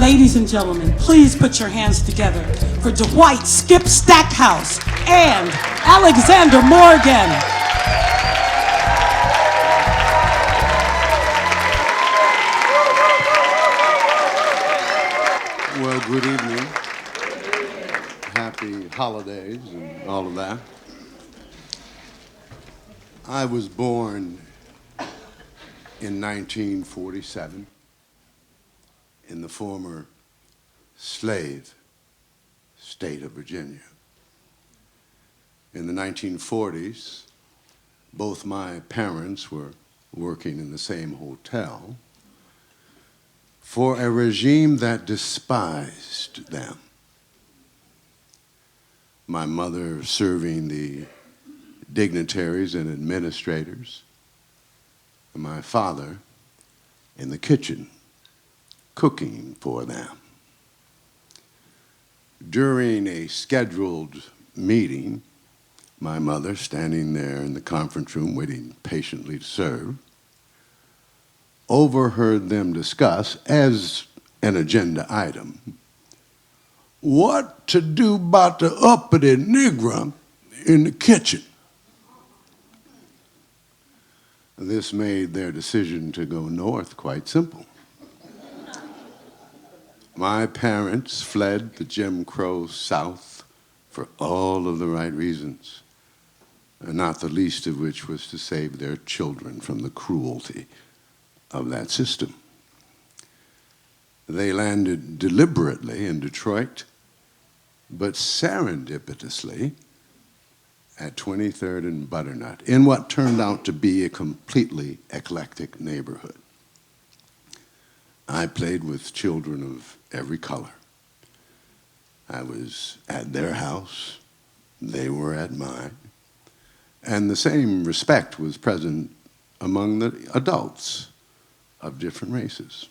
Ladies and gentlemen, please put your hands together for Dwight "Skip" Stackhouse and Alexander Morgan. Well, good evening. Happy holidays and all of that. I was born in 1947 in the former slave state of Virginia. In the 1940s, both my parents were working in the same hotel for a regime that despised them. My mother serving the dignitaries and administrators, and my father in the kitchen cooking for them. During a scheduled meeting, my mother, standing there in the conference room waiting patiently to serve, overheard them discuss, as an agenda item, what to do about the uppity Negro in the kitchen. This made their decision to go north quite simple. My parents fled the Jim Crow South for all of the right reasons, and not the least of which was to save their children from the cruelty of that system. They landed deliberately in Detroit, but serendipitously at 23rd and Butternut, in what turned out to be a completely eclectic neighborhood. I played with children of every color. I was at their house, they were at mine, and the same respect was present among the adults of different races.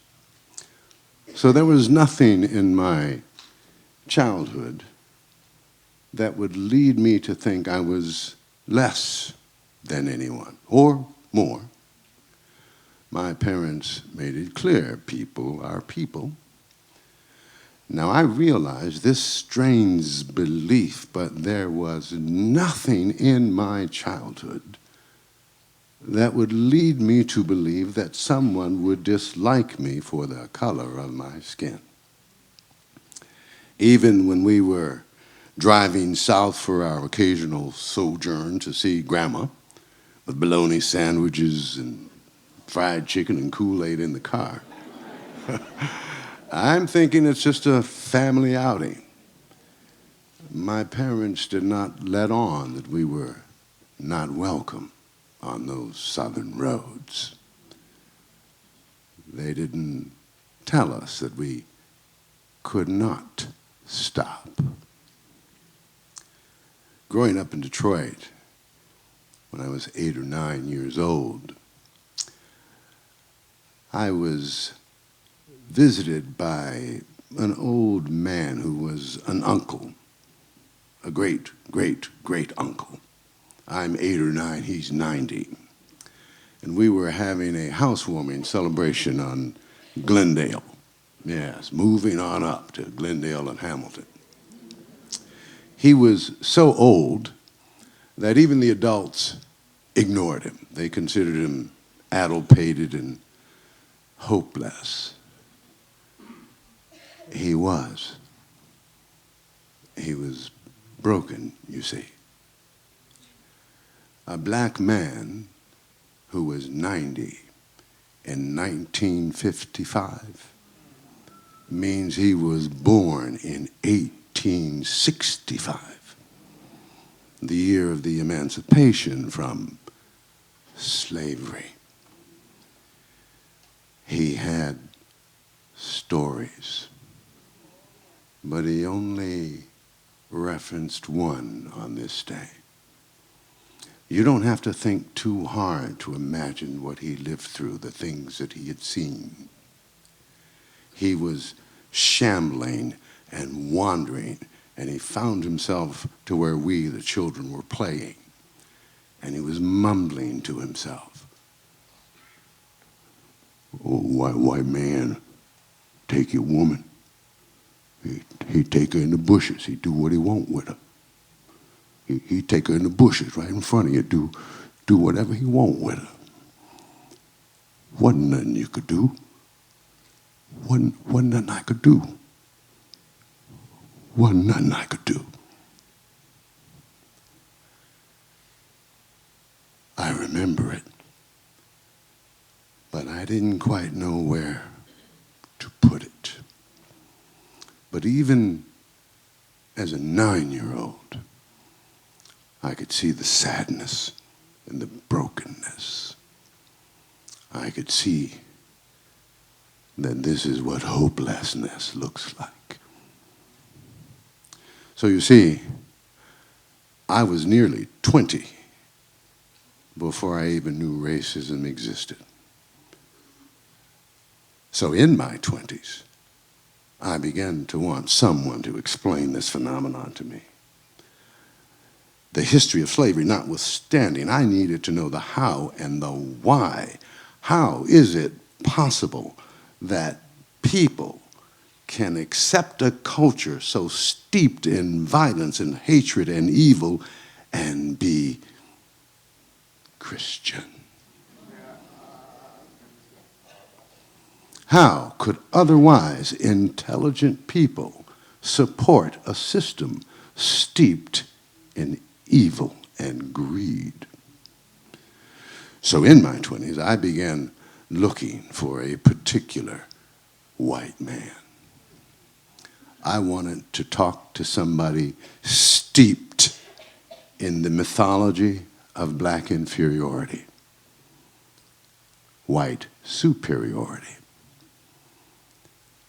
So there was nothing in my childhood that would lead me to think I was less than anyone, or more. My parents made it clear, people are people. Now I realize this strains belief, but there was nothing in my childhood that would lead me to believe that someone would dislike me for the color of my skin. Even when we were driving south for our occasional sojourn to see Grandma, with bologna sandwiches and fried chicken and Kool-Aid in the car, I'm thinking it's just a family outing. My parents did not let on that we were not welcome on those southern roads. They didn't tell us that we could not stop. Growing up in Detroit, when I was 8 or 9 years old, I was visited by an old man who was an uncle, a great, great, great uncle. I'm 8 or 9, he's 90. And we were having a housewarming celebration on Glendale. Yes, moving on up to Glendale and Hamilton. He was so old that even the adults ignored him. They considered him addle-pated and hopeless. He was. He was broken, you see. A black man who was 90 in 1955 means he was born in 1865, the year of the emancipation from slavery. He had stories, but he only referenced one on this day. You don't have to think too hard to imagine what he lived through, the things that he had seen. He was shambling and wandering, and he found himself to where we, the children, were playing. And he was mumbling to himself, "Oh, white man, take your woman. He'd take her in the bushes. He'd do what he want with her. He'd take her in the bushes right in front of you, do whatever he want with her. Wasn't nothing you could do. Wasn't nothing I could do. Wasn't nothing I could do. I remember it, but I didn't quite know where to put it. But even as a 9-year-old, I could see the sadness and the brokenness. I could see that this is what hopelessness looks like. So you see, I was nearly 20 before I even knew racism existed. So in my 20s, I began to want someone to explain this phenomenon to me. The history of slavery notwithstanding, I needed to know the how and the why. How is it possible that people can accept a culture so steeped in violence and hatred and evil and be Christian? How could otherwise intelligent people support a system steeped in evil and greed? So in my 20s, I began looking for a particular white man. I wanted to talk to somebody steeped in the mythology of black inferiority, white superiority.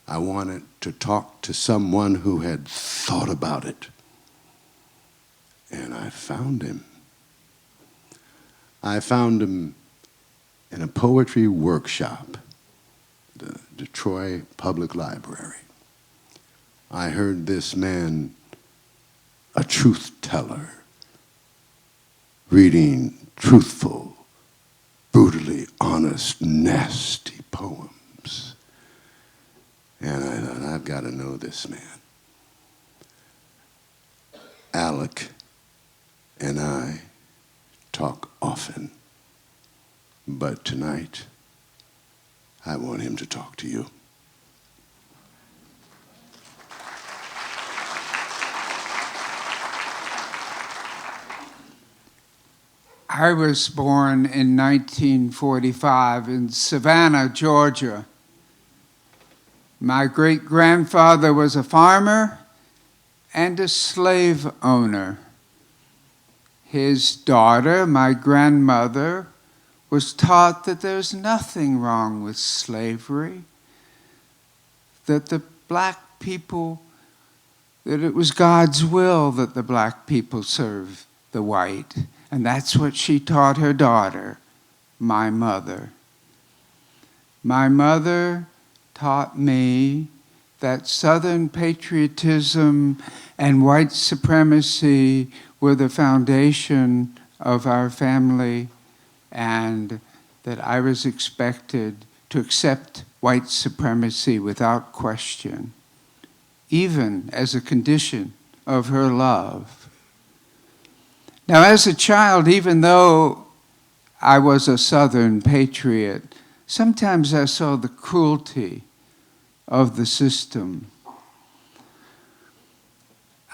I wanted to talk to someone who had thought about it. And I found him. I found him in a poetry workshop, the Detroit Public Library. I heard this man, a truth teller, reading truthful, brutally honest, nasty poems. And I thought, I've got to know this man. Alec and I talk often, but tonight, I want him to talk to you. I was born in 1945 in Savannah, Georgia. My great-grandfather was a farmer and a slave owner. His daughter, my grandmother, was taught that there's nothing wrong with slavery, that the black people, that it was God's will that the black people serve the white. And that's what she taught her daughter, my mother. My mother taught me that Southern patriotism and white supremacy were the foundation of our family, and that I was expected to accept white supremacy without question, even as a condition of her love. Now, as a child, even though I was a Southern patriot, sometimes I saw the cruelty of the system.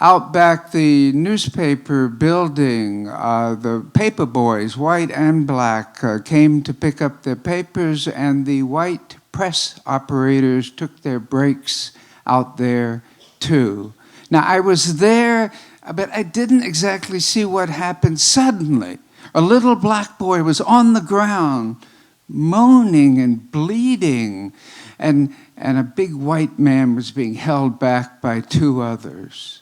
Out back the newspaper building, the paper boys, white and black, came to pick up their papers, and the white press operators took their breaks out there too. Now, I was there, but I didn't exactly see what happened. Suddenly, a little black boy was on the ground, moaning and bleeding, and a big white man was being held back by two others.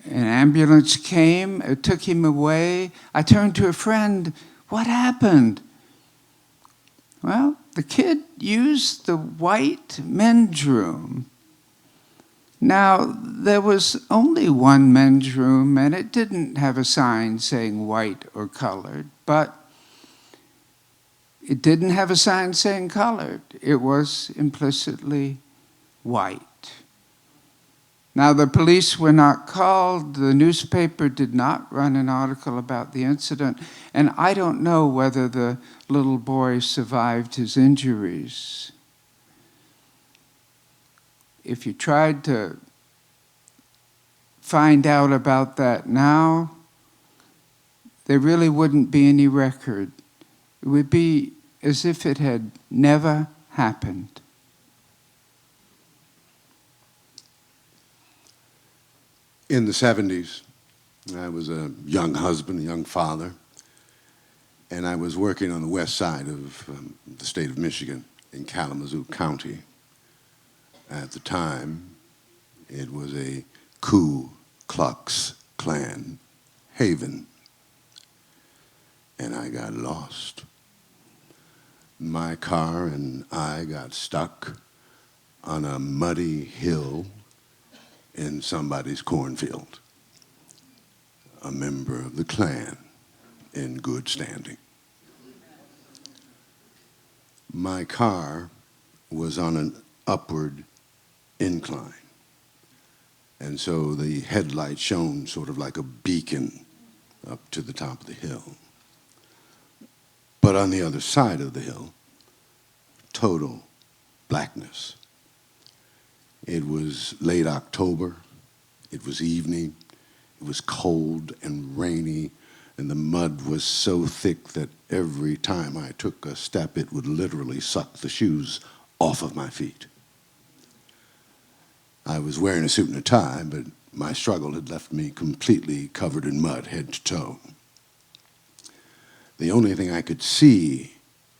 An ambulance came, it took him away. I turned to a friend, what happened? Well, the kid used the white men's room. Now, there was only one men's room, and it didn't have a sign saying white or colored, but it didn't have a sign saying colored. It was implicitly white. Now, the police were not called, the newspaper did not run an article about the incident, and I don't know whether the little boy survived his injuries. If you tried to find out about that now, there really wouldn't be any record. It would be as if it had never happened. In the 70s, I was a young husband, a young father, and I was working on the west side of the state of Michigan in Kalamazoo County. At the time, it was a Ku Klux Klan haven, and I got lost. My car and I got stuck on a muddy hill in somebody's cornfield, a member of the Klan in good standing. My car was on an upward incline, and so the headlight shone sort of like a beacon up to the top of the hill. But on the other side of the hill, total blackness. It was late October, it was evening, it was cold and rainy, and the mud was so thick that every time I took a step, it would literally suck the shoes off of my feet. I was wearing a suit and a tie, but my struggle had left me completely covered in mud, head to toe. The only thing I could see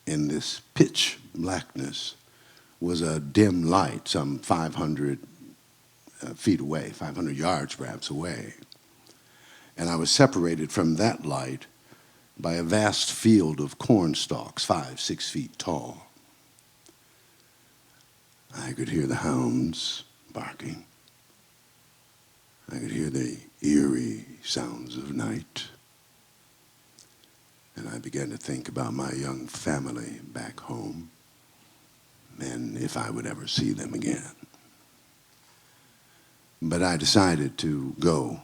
in this pitch blackness was a dim light some 500 feet away, 500 yards perhaps away. And I was separated from that light by a vast field of corn stalks, 5, 6 feet tall. I could hear the hounds barking. I could hear the eerie sounds of night. And I began to think about my young family back home and if I would ever see them again. But I decided to go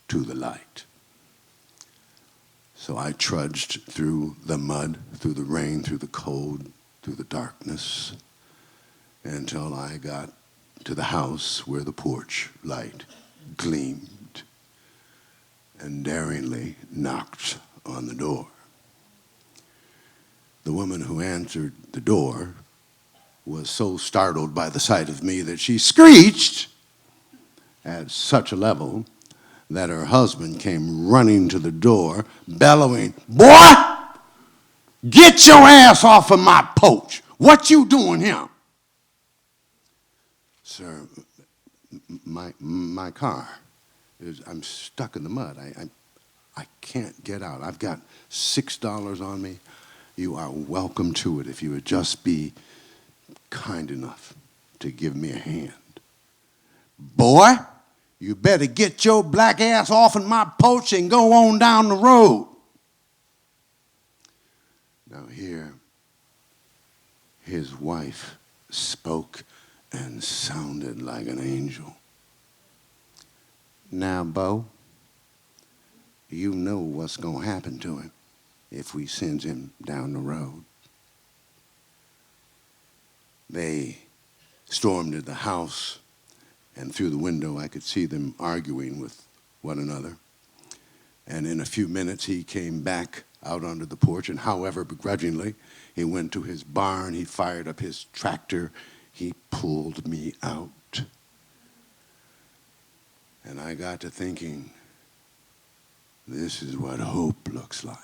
to the light. So I trudged through the mud, through the rain, through the cold, through the darkness, until I got to the house where the porch light gleamed, and daringly knocked on the door. The woman who answered the door was so startled by the sight of me that she screeched at such a level that her husband came running to the door, bellowing, "Boy, get your ass off of my porch. What you doing here?" "Sir, my car, I'm stuck in the mud. I can't get out. I've got $6 on me. You are welcome to it if you would just be kind enough to give me a hand." "Boy, you better get your black ass off of my porch and go on down the road." Now here, his wife spoke and sounded like an angel. "Now, Bo, you know what's going to happen to him if we send him down the road." They stormed into the house, and through the window I could see them arguing with one another. And in a few minutes he came back out onto the porch, and however begrudgingly, he went to his barn, he fired up his tractor, he pulled me out. And I got to thinking, this is what hope looks like.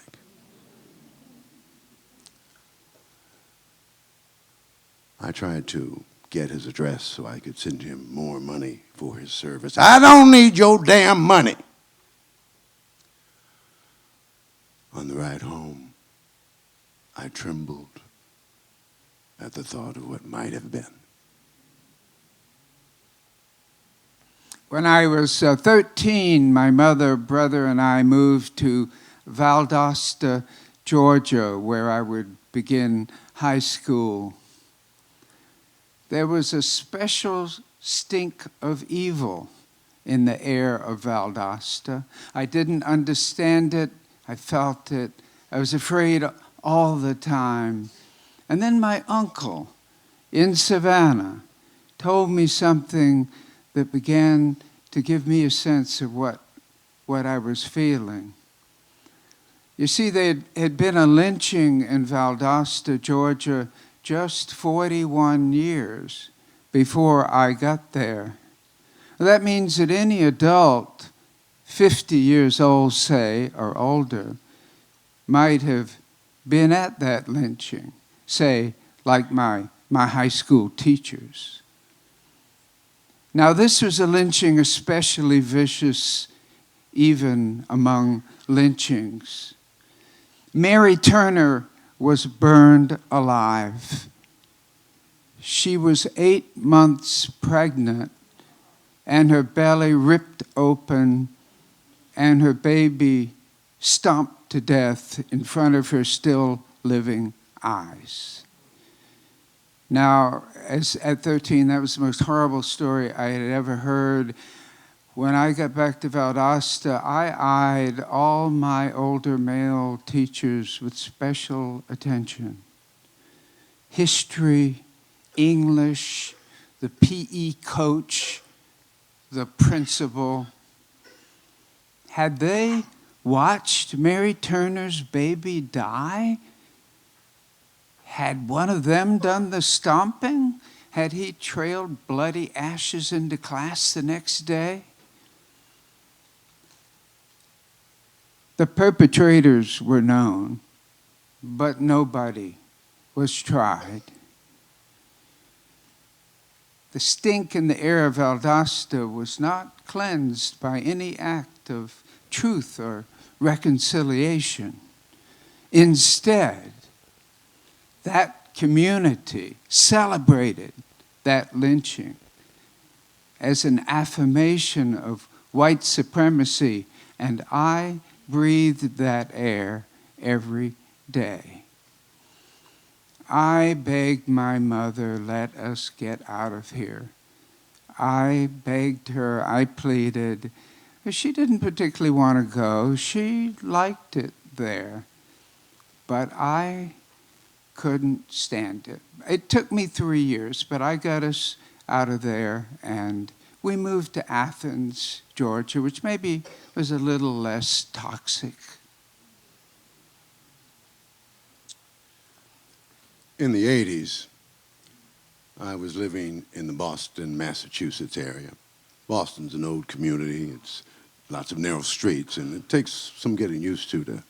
I tried to get his address so I could send him more money for his service. "I don't need your damn money." On the ride home, I trembled at the thought of what might have been. When I was 13, my mother, brother, and I moved to Valdosta, Georgia, where I would begin high school. There was a special stink of evil in the air of Valdosta. I didn't understand it. I felt it. I was afraid all the time. And then my uncle in Savannah told me something that began to give me a sense of what I was feeling. You see, there had been a lynching in Valdosta, Georgia, just 41 years before I got there. That means that any adult, 50 years old, say, or older, might have been at that lynching, say, like my high school teachers. Now, this was a lynching especially vicious even among lynchings. Mary Turner was burned alive. She was 8 months pregnant, and her belly ripped open, and her baby stomped to death in front of her still living eyes. Now, at 13, that was the most horrible story I had ever heard. When I got back to Valdosta, I eyed all my older male teachers with special attention. History, English, the PE coach, the principal. Had they watched Mary Turner's baby die? Had one of them done the stomping? Had he trailed bloody ashes into class the next day? The perpetrators were known, but nobody was tried. The stink in the air of Valdosta was not cleansed by any act of truth or reconciliation. Instead, that community celebrated that lynching as an affirmation of white supremacy, and I breathed that air every day. I begged my mother, let us get out of here. I begged her, I pleaded. She didn't particularly want to go. She liked it there. But I couldn't stand it. It took me 3 years, but I got us out of there, and we moved to Athens, Georgia, which maybe was a little less toxic. In the 80s, I was living in the Boston, Massachusetts area. Boston's an old community. It's lots of narrow streets, and it takes some getting used to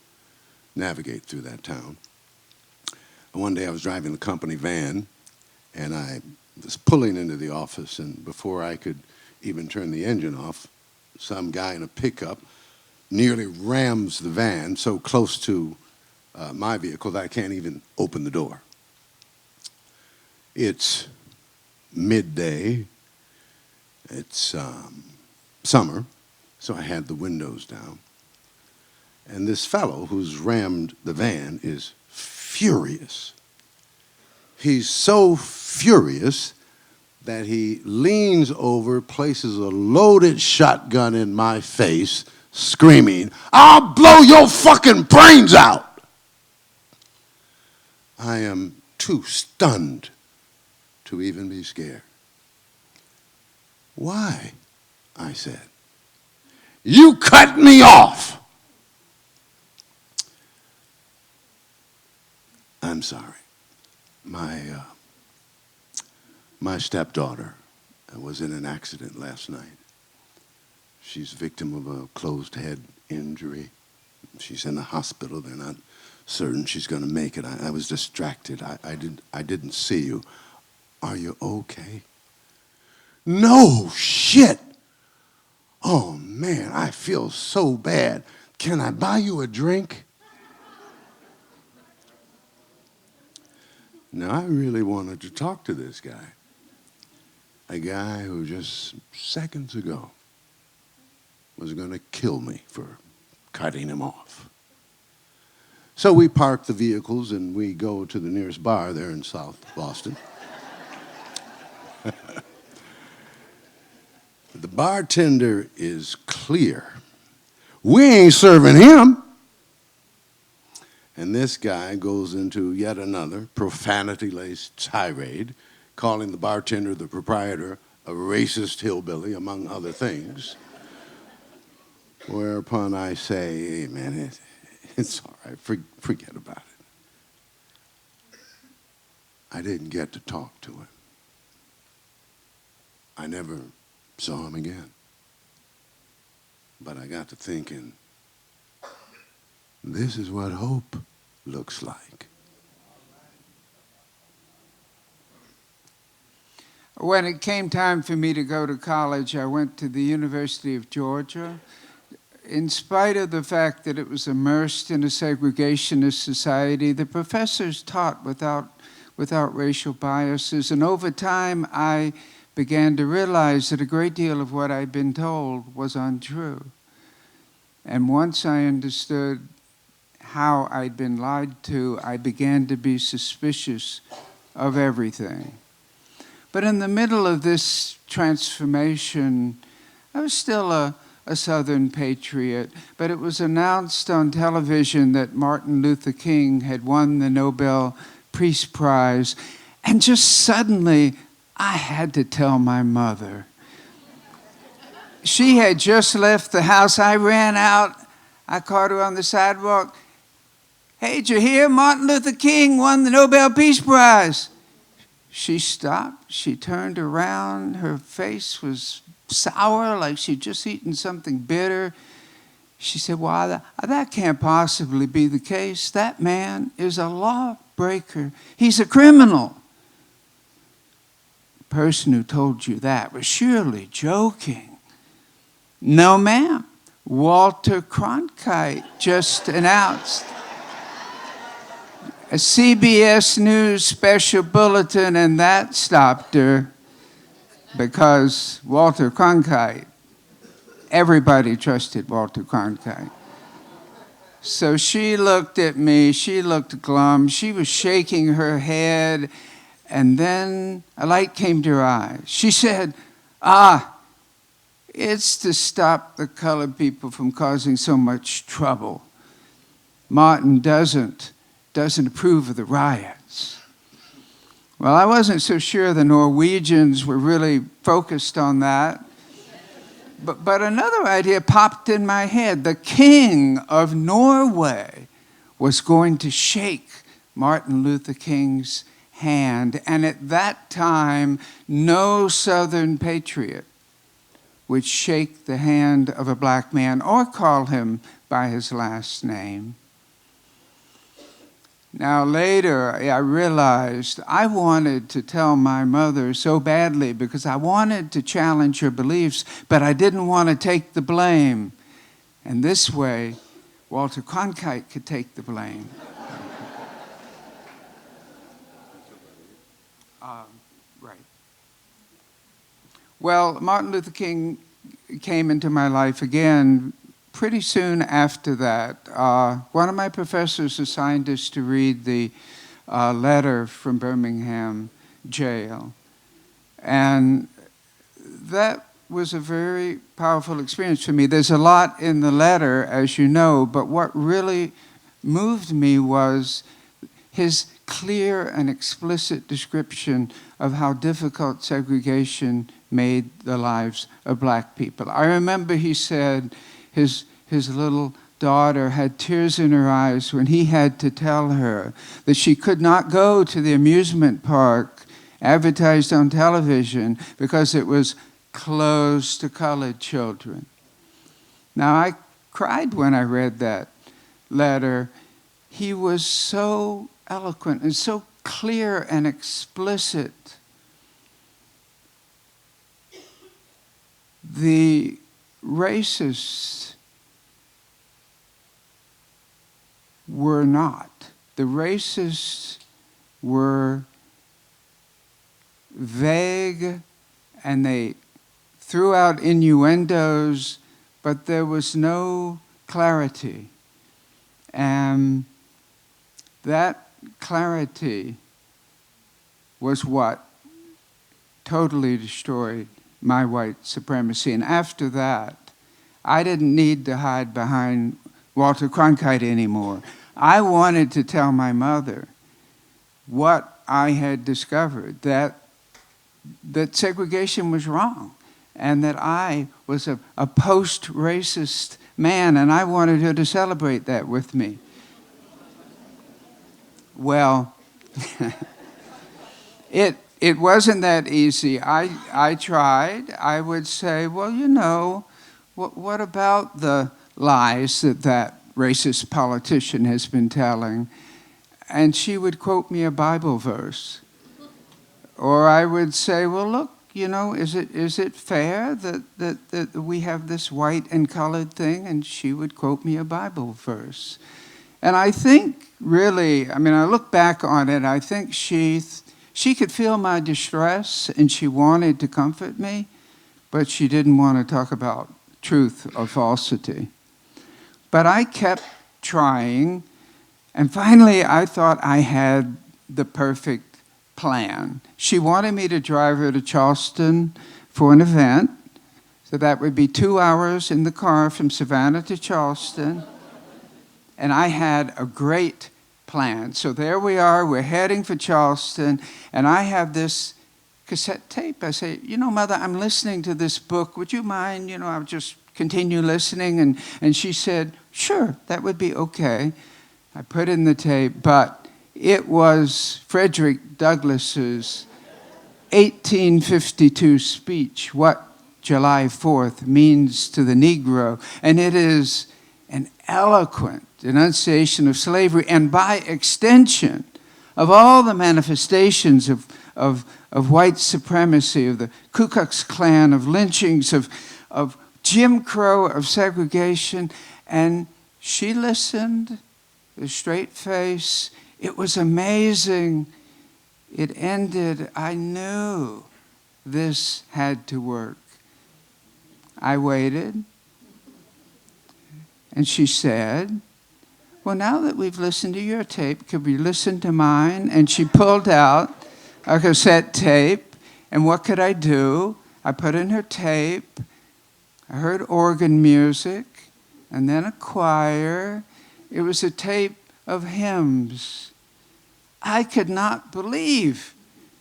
navigate through that town. And one day I was driving the company van, and I was pulling into the office, and before I could even turn the engine off, some guy in a pickup nearly rams the van so close to my vehicle that I can't even open the door. It's midday. It's summer, so I had the windows down. And this fellow who's rammed the van is furious. He's so furious that he leans over, places a loaded shotgun in my face, screaming, "I'll blow your fucking brains out!" I am too stunned to even be scared. "Why?" I said. "You cut me off!" I'm sorry. My stepdaughter was in an accident last night. She's a victim of a closed head injury. She's in the hospital. They're not certain she's going to make it. I was distracted. I didn't see you. Are you okay? No shit. Oh man, I feel so bad. Can I buy you a drink? Now, I really wanted to talk to this guy. A guy who just seconds ago was going to kill me for cutting him off. So we park the vehicles and we go to the nearest bar there in South Boston. The bartender is clear. We ain't serving him. And this guy goes into yet another profanity-laced tirade, calling the bartender, the proprietor, a racist hillbilly, among other things. Whereupon I say, hey, man, it's all right. Forget about it. I didn't get to talk to him. I never saw him again. But I got to thinking, this is what hope looks like. When it came time for me to go to college, I went to the University of Georgia. In spite of the fact that it was immersed in a segregationist society, the professors taught without racial biases. And over time, I began to realize that a great deal of what I'd been told was untrue. And once I understood how I'd been lied to, I began to be suspicious of everything. But in the middle of this transformation, I was still a Southern patriot, but it was announced on television that Martin Luther King had won the Nobel Peace Prize, and just suddenly I had to tell my mother. She had just left the house. I ran out. I caught her on the sidewalk. Hey, did you hear? Martin Luther King won the Nobel Peace Prize. She stopped. She turned around. Her face was sour, like she'd just eaten something bitter. She said, well, that can't possibly be the case. That man is a lawbreaker. He's a criminal. The person who told you that was surely joking. No, ma'am. Walter Cronkite just announced a CBS News special bulletin, and that stopped her because Walter Cronkite, everybody trusted Walter Cronkite. So she looked at me, she looked glum, she was shaking her head, and then a light came to her eyes. She said, it's to stop the colored people from causing so much trouble. Martin doesn't approve of the riots. Well, I wasn't so sure the Norwegians were really focused on that. But another idea popped in my head. The king of Norway was going to shake Martin Luther King's hand. And at that time, no Southern patriot would shake the hand of a black man or call him by his last name. Now later, I realized I wanted to tell my mother so badly because I wanted to challenge her beliefs, but I didn't want to take the blame. And this way, Walter Cronkite could take the blame. Right. Well, Martin Luther King came into my life again pretty soon after that. One of my professors assigned us to read the letter from Birmingham jail. And that was a very powerful experience for me. There's a lot in the letter, as you know, but what really moved me was his clear and explicit description of how difficult segregation made the lives of black people. I remember he said, his little daughter had tears in her eyes when he had to tell her that she could not go to the amusement park advertised on television because it was closed to colored children. Now, I cried when I read that letter. He was so eloquent and so clear and explicit. The racists were not. The racists were vague and they threw out innuendos, but there was no clarity. And that clarity was what totally destroyed my white supremacy. And after that, I didn't need to hide behind Walter Cronkite anymore. I wanted to tell my mother what I had discovered, that segregation was wrong, and that I was a post-racist man, and I wanted her to celebrate that with me. Well, it wasn't that easy. I tried. I would say, well, you know, what about the lies that racist politician has been telling? And she would quote me a Bible verse. Or I would say, well, look, you know, is it fair that we have this white and colored thing? And she would quote me a Bible verse. And I think, really, I mean, I look back on it, I think she could feel my distress, and she wanted to comfort me, but she didn't want to talk about truth or falsity. But I kept trying, and finally I thought I had the perfect plan. She wanted me to drive her to Charleston for an event, so that would be 2 hours in the car from Savannah to Charleston. And I had a great plan. So there we are, we're heading for Charleston, and I have this cassette tape. I say, you know, Mother, I'm listening to this book. Would you mind, you know, I'll just continue listening? And she said, sure, that would be okay. I put in the tape, but it was Frederick Douglass's 1852 speech, What July 4th Means to the Negro. And it is an eloquent denunciation of slavery, and by extension of all the manifestations of white supremacy, of the Ku Klux Klan, of lynchings, of Jim Crow, of segregation. And she listened with a straight face. It was amazing. It ended. I knew this had to work. I waited. And she said, well, now that we've listened to your tape, could we listen to mine? And she pulled out a cassette tape. And what could I do? I put in her tape. I heard organ music, and then a choir. It was a tape of hymns. I could not believe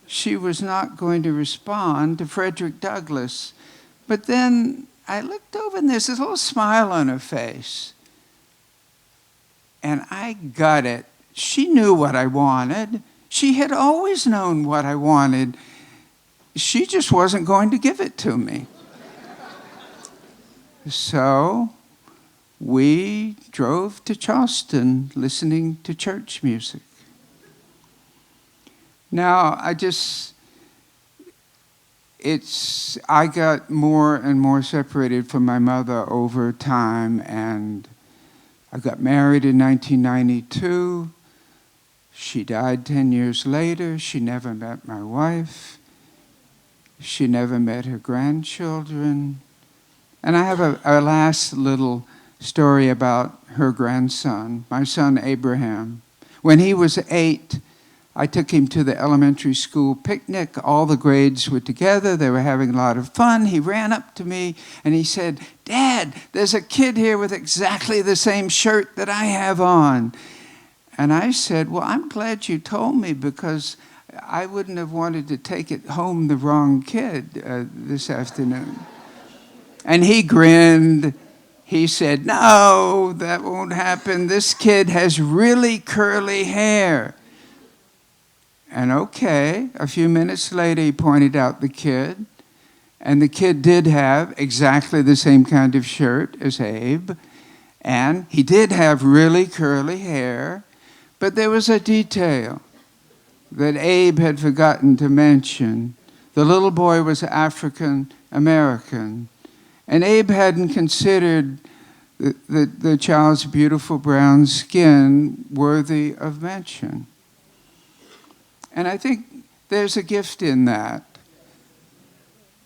she was not going to respond to Frederick Douglass. But then I looked over, and there's this little smile on her face. And I got it. She knew what I wanted. She had always known what I wanted. She just wasn't going to give it to me. So we drove to Charleston listening to church music. Now, I got more and more separated from my mother over time, and I got married in 1992. She died 10 years later. She never met my wife. She never met her grandchildren. And I have a last little story about her grandson, my son Abraham. When he was 8, I took him to the elementary school picnic. All the grades were together. They were having a lot of fun. He ran up to me and he said, Dad, there's a kid here with exactly the same shirt that I have on. And I said, well, I'm glad you told me, because I wouldn't have wanted to take it home the wrong kid this afternoon. And he grinned. He said, no, that won't happen. This kid has really curly hair. And okay, a few minutes later, he pointed out the kid. And the kid did have exactly the same kind of shirt as Abe. And he did have really curly hair. But there was a detail that Abe had forgotten to mention. The little boy was African American. And Abe hadn't considered the child's beautiful brown skin worthy of mention. And I think there's a gift in that.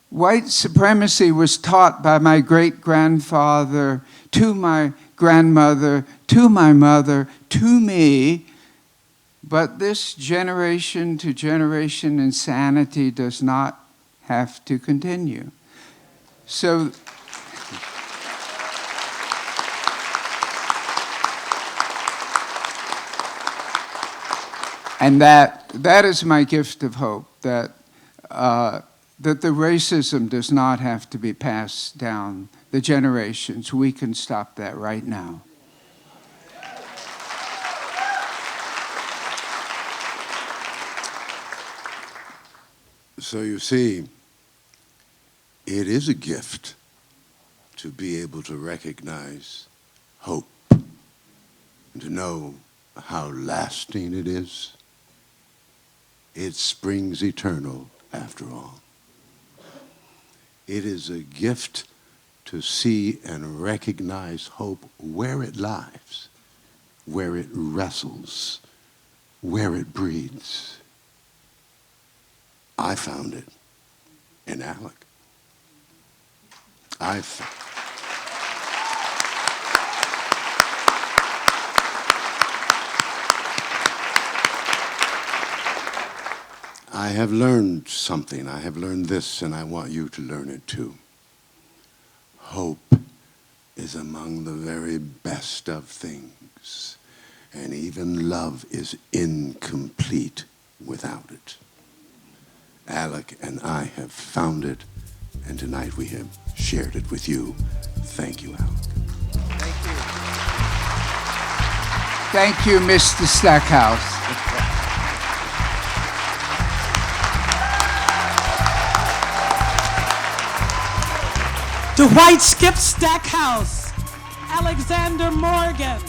White supremacy was taught by my great-grandfather to my grandmother, to my mother, to me. But this generation-to-generation insanity does not have to continue. So, and that is my gift of hope, that that the racism does not have to be passed down the generations. We can stop that right now. So you see, it is a gift to be able to recognize hope and to know how lasting it is. It springs eternal after all. It is a gift to see and recognize hope where it lies, where it wrestles, where it breeds. I found it in Alec. I have learned something. I have learned this, and I want you to learn it too. Hope is among the very best of things, and even love is incomplete without it. Alec and I have found it, and tonight we have shared it with you. Thank you, Alec. Thank you. Thank you, Mr. Stackhouse. Dwight Skip Stackhouse, Alexander Morgan.